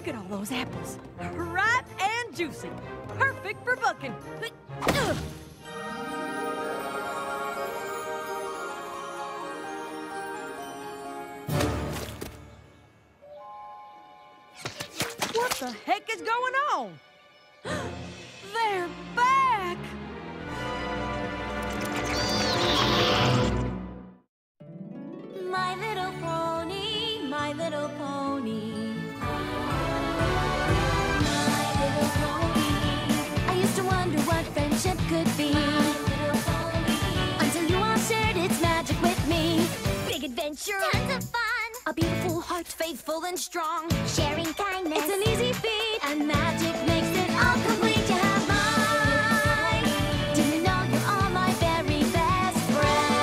Look at all those apples. Ripe and juicy. Perfect for bucking. What the heck is going on? They're back! My little pony, my little pony. My little pony. I used to wonder what friendship could be. My little pony. Until you all shared its magic with me. Big adventure. Tons of fun. A beautiful heart, faithful and strong. Sharing kindness. It's an easy feat. And magic makes it all complete. You have mine. Do you know you're all my very best friends?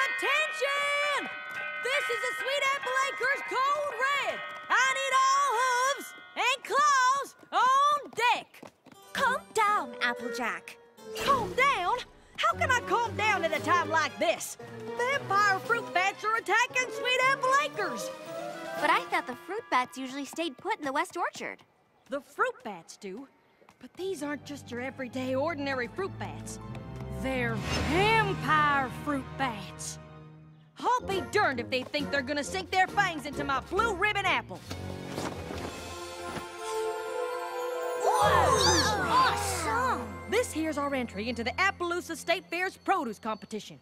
Attention! This is the Sweet Apple Acres Code Red. I need all hooves and claws on deck. Calm down, Applejack. Calm down? How can I calm down at a time like this? Vampire fruit bats are attacking Sweet Apple Acres. But I thought the fruit bats usually stayed put in the West Orchard. The fruit bats do, but these aren't just your everyday ordinary fruit bats. They're vampire fruit bats. I'll be darned if they think they're gonna sink their fangs into my blue ribbon apple. Whoa! Awesome! This here's our entry into the Appaloosa State Fair's produce competition.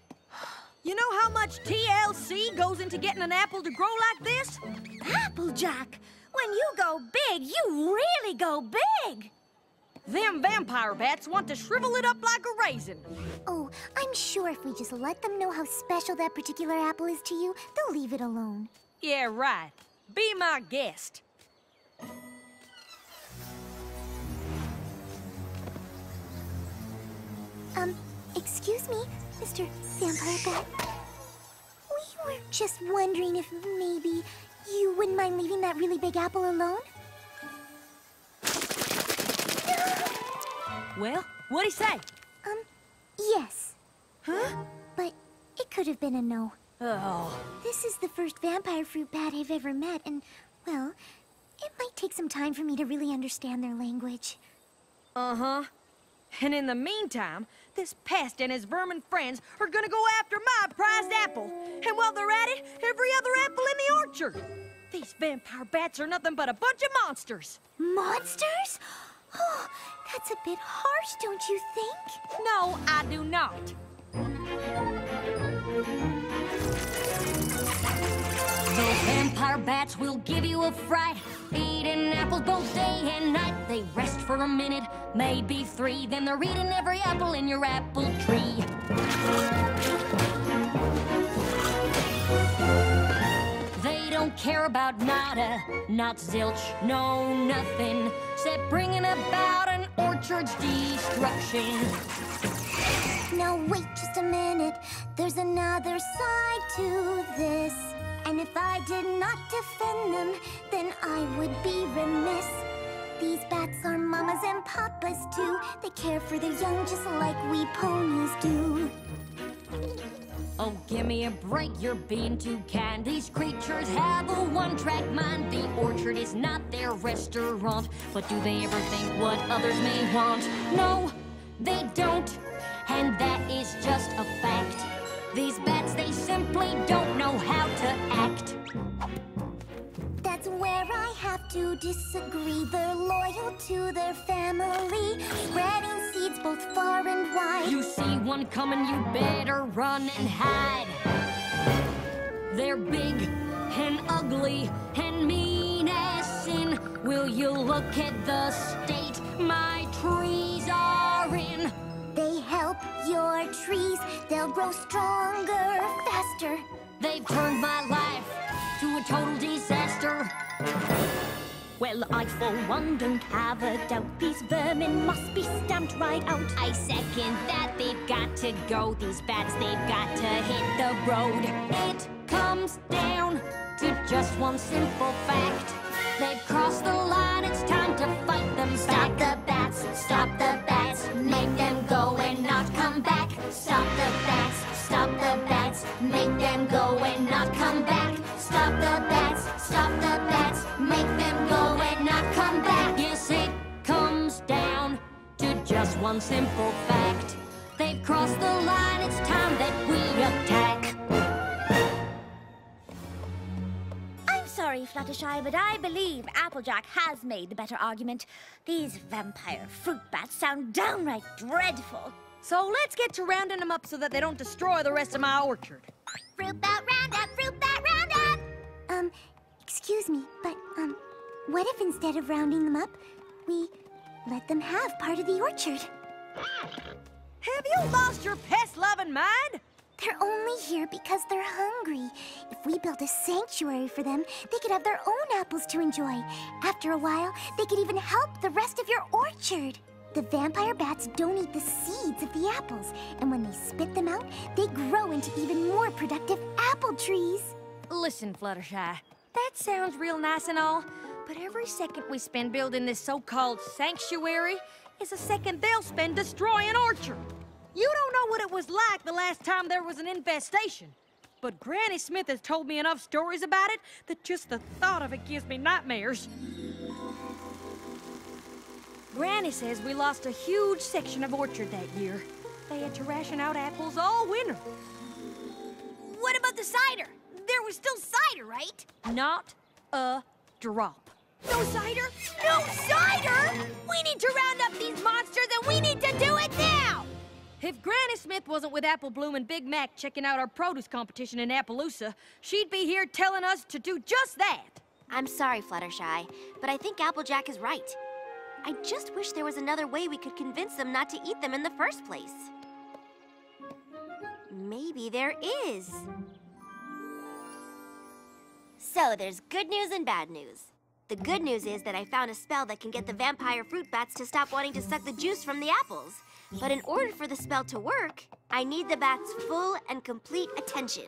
You know how much TLC goes into getting an apple to grow like this? Applejack, when you go big, you really go big! Them vampire bats want to shrivel it up like a raisin. Oh, I'm sure if we just let them know how special that particular apple is to you, they'll leave it alone. Yeah, right. Be my guest. Excuse me, Mr. Vampire Bat. We were just wondering if maybe you wouldn't mind leaving that really big apple alone? Well, what'd he say? Yes. Huh? But it could have been a no. Oh. This is the first vampire fruit bat I've ever met, and, well, it might take some time for me to really understand their language. Uh-huh. And in the meantime, this pest and his vermin friends are gonna go after my prized apple. And while they're at it, every other apple in the orchard. These vampire bats are nothing but a bunch of monsters. Monsters? Oh, that's a bit harsh, don't you think? No, I do not. Those vampire bats will give you a fright. Eating apples both day and night. They rest for a minute, maybe 3. Then they're eating every apple in your apple tree. They don't care about nada, not zilch, no nothing, except bringing about an orchard's destruction. Now wait just a minute, there's another side to this. And if I did not defend them, then I would be remiss. These bats are mamas and papas too. They care for their young just like we ponies do. Oh, give me a break, you're being too kind. These creatures have a one-track mind. The orchard is not their restaurant. But do they ever think what others may want? No, they don't. And that is just a fact. These bats, they simply don't know how to act. That's where I have to disagree. They're loyal to their family, spreading seeds both far and wide. You see one coming, you better run and hide. They're big and ugly and mean as sin. Will you look at the state my trees are in? They help your trees, they'll grow stronger, faster. They've turned my life to a total disaster. Well, I for one don't have a doubt. These vermin must be stamped right out. I second that, they've got to go. These bats, they've got to hit the road. It comes down to just one simple fact. They've crossed the line, it's time to fight them back. Stop the bats, make them go and not come one simple fact. They've crossed the line, it's time that we attack. I'm sorry, Fluttershy, but I believe Applejack has made the better argument. These vampire fruit bats sound downright dreadful. So let's get to rounding them up so that they don't destroy the rest of my orchard. Fruit bat roundup, fruit bat roundup! Excuse me, but, what if instead of rounding them up, we let them have part of the orchard? Have you lost your pest-loving mind? They're only here because they're hungry. If we built a sanctuary for them, they could have their own apples to enjoy. After a while, they could even help the rest of your orchard. The vampire bats don't eat the seeds of the apples, and when they spit them out, they grow into even more productive apple trees. Listen, Fluttershy, that sounds real nice and all, but every second we spend building this so-called sanctuary is a second they'll spend destroying an orchard. You don't know what it was like the last time there was an infestation, but Granny Smith has told me enough stories about it that just the thought of it gives me nightmares. Granny says we lost a huge section of orchard that year. They had to ration out apples all winter. What about the cider? There was still cider, right? Not a drop. No cider? No cider? We need to round up these monsters and we need to do it now! If Granny Smith wasn't with Apple Bloom and Big Mac checking out our produce competition in Appaloosa, she'd be here telling us to do just that. I'm sorry, Fluttershy, but I think Applejack is right. I just wish there was another way we could convince them not to eat them in the first place. Maybe there is. So there's good news and bad news. The good news is that I found a spell that can get the vampire fruit bats to stop wanting to suck the juice from the apples. But in order for the spell to work, I need the bats' full and complete attention.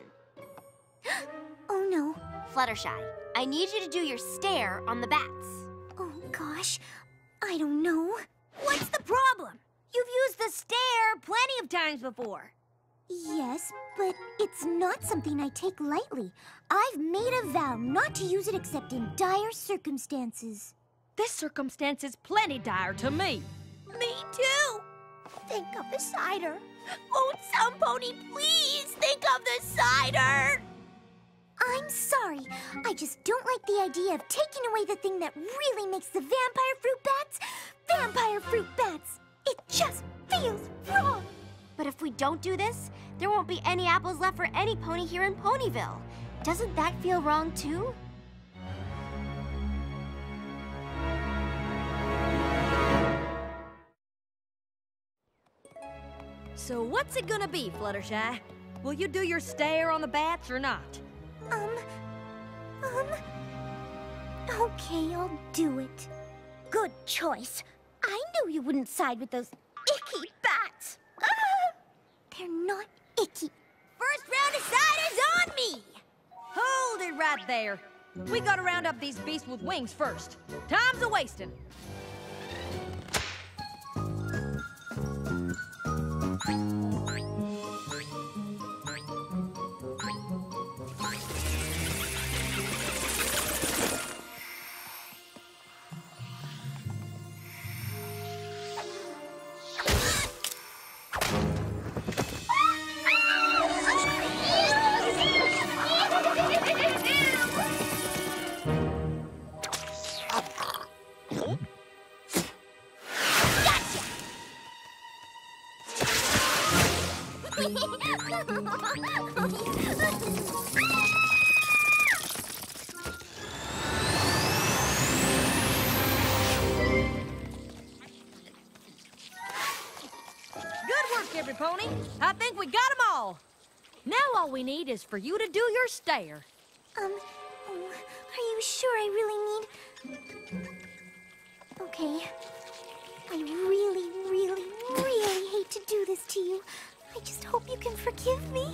Oh no. Fluttershy, I need you to do your stare on the bats. Oh gosh, I don't know. What's the problem? You've used the stare plenty of times before. Yes, but it's not something I take lightly. I've made a vow not to use it except in dire circumstances. This circumstance is plenty dire to me. Me too. Think of the cider. Won't some pony please think of the cider? I'm sorry. I just don't like the idea of taking away the thing that really makes the vampire fruit bats vampire fruit bats. It just feels wrong. But if we don't do this, there won't be any apples left for any pony here in Ponyville. Doesn't that feel wrong, too? So what's it gonna be, Fluttershy? Will you do your stare on the bats or not? Okay, I'll do it. Good choice. I knew you wouldn't side with those icky bats. They're not icky. First round of cider's on me! Hold it right there. We gotta round up these beasts with wings first. Time's a-wasting. Pony. I think we got them all. Now all we need is for you to do your stare. Are you sure I really need... Okay. I really, really, really hate to do this to you. I just hope you can forgive me.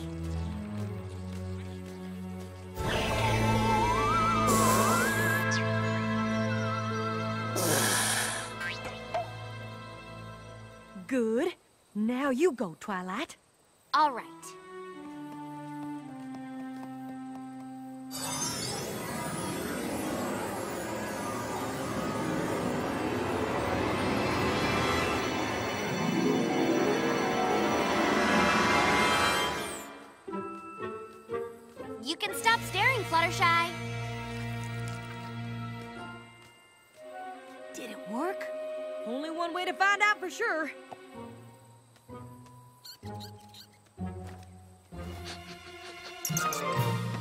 Good. Now you go, Twilight. All right. You can stop staring, Fluttershy. Did it work? Only one way to find out for sure.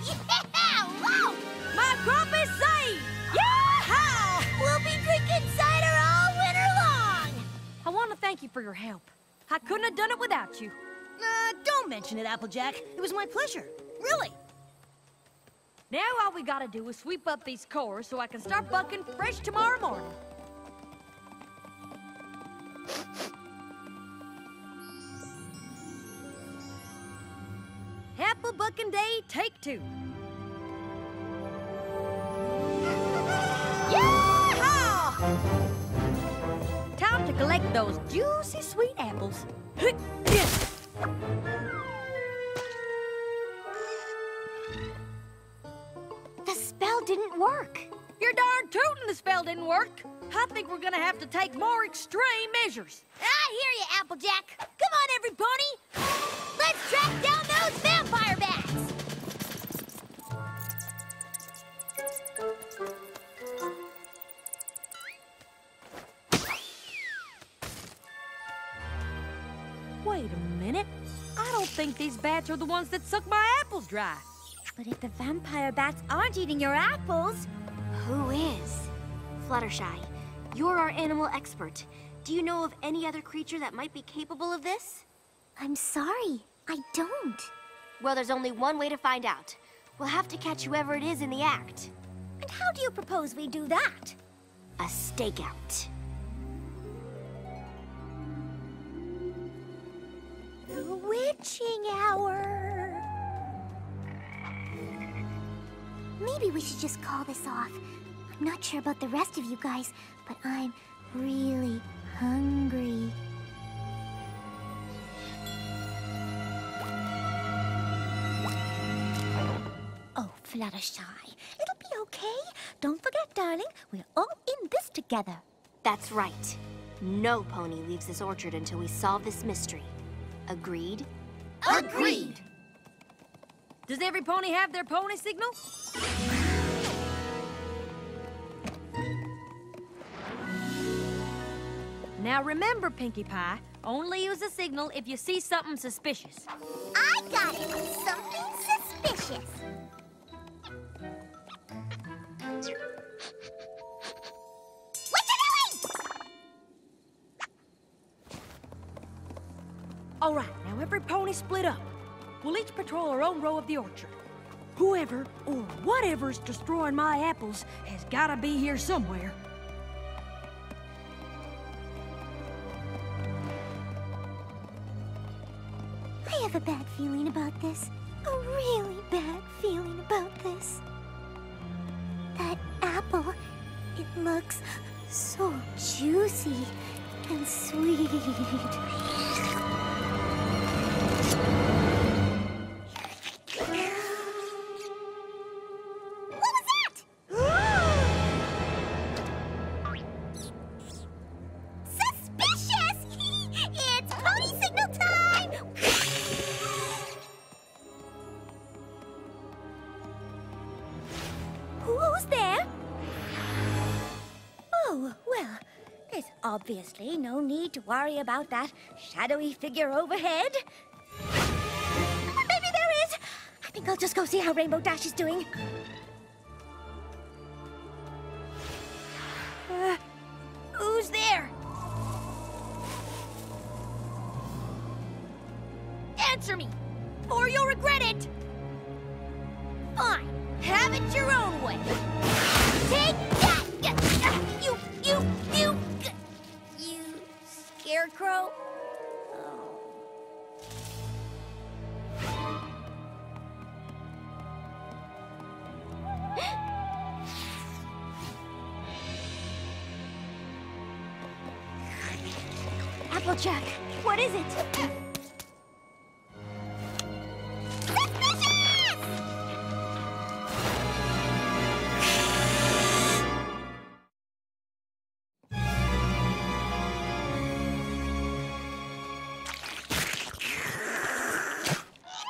Yeah! Whoa! My crop is saved! Yeah! We'll be drinking cider all winter long! I want to thank you for your help. I couldn't have done it without you. Don't mention it, Applejack. It was my pleasure. Really. Now all we gotta do is sweep up these cores so I can start bucking fresh tomorrow morning. Apple bucking day, take 2. Yeah! Time to collect those juicy sweet apples. The spell didn't work. You're darn tootin' the spell didn't work. I think we're gonna have to take more extreme measures. I hear you, Applejack. Come on, every pony. Let's track down those vampire bats. Wait a minute. I don't think these bats are the ones that suck my apples dry. But if the vampire bats aren't eating your apples... Who is? Fluttershy, you're our animal expert. Do you know of any other creature that might be capable of this? I'm sorry. I don't. Well, there's only one way to find out. We'll have to catch whoever it is in the act. And how do you propose we do that? A stakeout. The witching hour. Maybe we should just call this off. I'm not sure about the rest of you guys, but I'm really hungry. Oh, Fluttershy, it'll be okay. Don't forget, darling, we're all in this together. That's right. No pony leaves this orchard until we solve this mystery. Agreed? Agreed! Does every pony have their pony signal? Now remember, Pinkie Pie, only use a signal if you see something suspicious. I got it! Something suspicious. What you doing? All right, now every pony split up. We'll each patrol our own row of the orchard. Whoever or whatever's destroying my apples has gotta be here somewhere. I have a bad feeling about this. A really bad feeling about this. That apple, it looks so juicy and sweet. What was that? Suspicious! It's pony signal time! Who's there? Oh, well, there's obviously no need to worry about that shadowy figure overhead. But maybe there is. I think I'll just go see how Rainbow Dash is doing. Who's there? Answer me, or you'll regret it. Fine, have it your own way. Take that! You scarecrow? Applejack, what is it?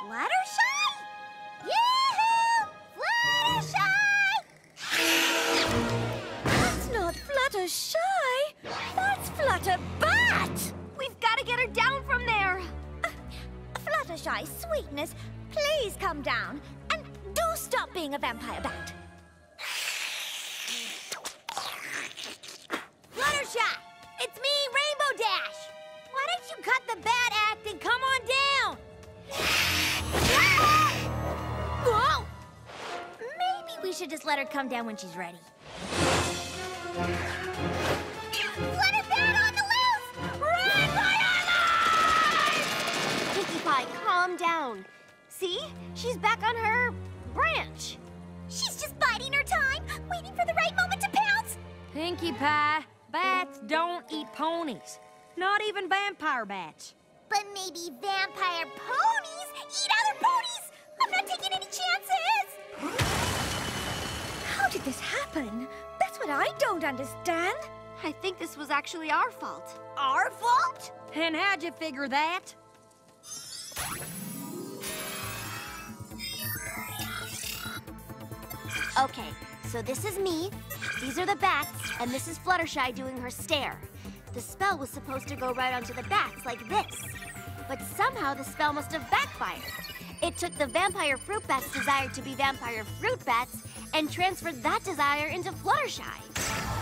Fluttershy? Yoo-hoo! What a bat! We've got to get her down from there. Fluttershy, sweetness, please come down. And do stop being a vampire bat. Fluttershy, it's me, Rainbow Dash. Why don't you cut the bad act and come on down? Whoa! Maybe we should just let her come down when she's ready. Flutter Bat on the loose! Run for your life! Pinkie Pie, calm down. See? She's back on her branch. She's just biding her time, waiting for the right moment to pounce. Pinkie Pie, bats don't eat ponies. Not even vampire bats. But maybe vampire ponies eat other ponies! I'm not taking any chances! How did this happen? That's what I don't understand. I think this was actually our fault. Our fault? And how'd you figure that? Okay, so this is me, these are the bats, and this is Fluttershy doing her stare. The spell was supposed to go right onto the bats like this. But somehow the spell must have backfired. It took the vampire fruit bat's desire to be vampire fruit bats and transferred that desire into Fluttershy.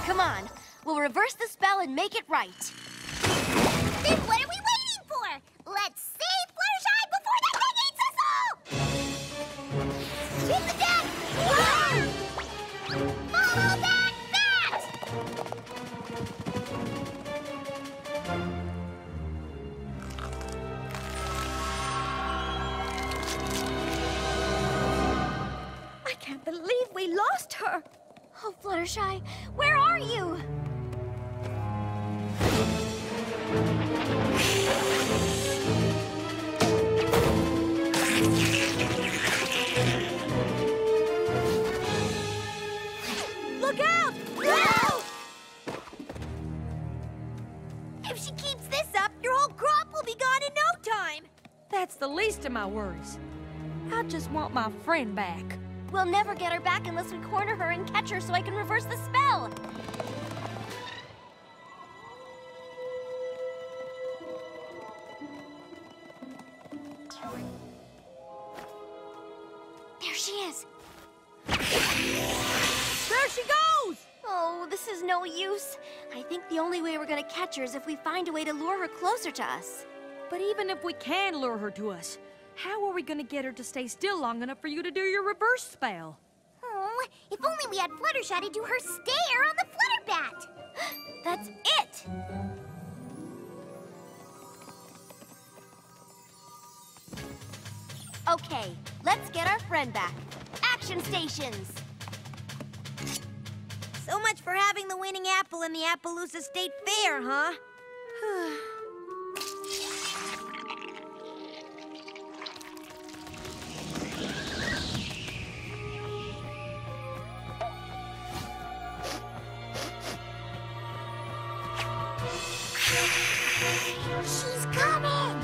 Come on, we'll reverse the spell and make it right. Then what are we waiting for? Let's save Fluttershy before that thing eats us all! Hit the deck! Follow that bat! I can't believe we lost her. Oh, Fluttershy, where are you? Look out! Go! If she keeps this up, your whole crop will be gone in no time. That's the least of my worries. I just want my friend back. We'll never get her back unless we corner her and catch her so I can reverse the spell. There she is. There she goes! Oh, this is no use. I think the only way we're gonna catch her is if we find a way to lure her closer to us. But even if we can lure her to us, how are we gonna get her to stay still long enough for you to do your reverse spell? Oh, if only we had Fluttershy to do her stare on the Flutter Bat! That's it! Okay, let's get our friend back. Action stations! So much for having the winning apple in the Appaloosa State Fair, huh? She's coming!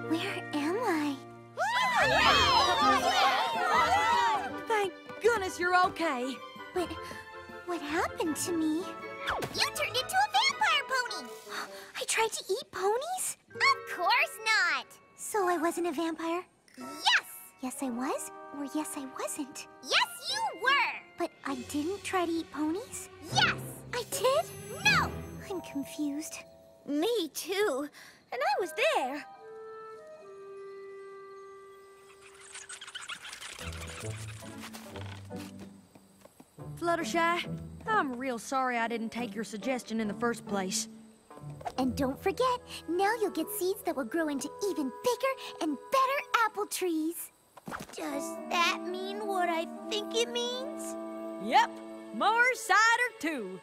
Where am I? Thank goodness you're okay. But what happened to me? You turned into a vampire pony! I tried to eat ponies? Of course not! So I wasn't a vampire? Yes! Yes, I was? Or yes, I wasn't? Yes, you were! But I didn't try to eat ponies? Yes! I did? No! I'm confused. Me too. And I was there. Fluttershy, I'm real sorry I didn't take your suggestion in the first place. And don't forget, now you'll get seeds that will grow into even bigger and better apple trees. Does that mean what I think it means? Yep, more cider too.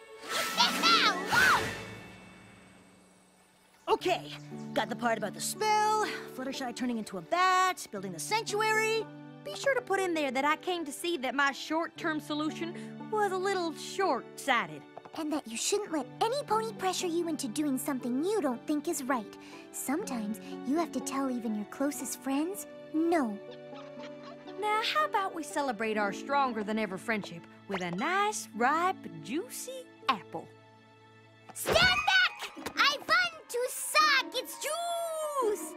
Okay, got the part about the spell, Fluttershy turning into a bat, building the sanctuary. Be sure to put in there that I came to see that my short-term solution was a little short-sighted. And that you shouldn't let any pony pressure you into doing something you don't think is right. Sometimes you have to tell even your closest friends, no. Now, how about we celebrate our stronger-than-ever friendship with a nice, ripe, juicy apple? Stand back! I want to suck its juice!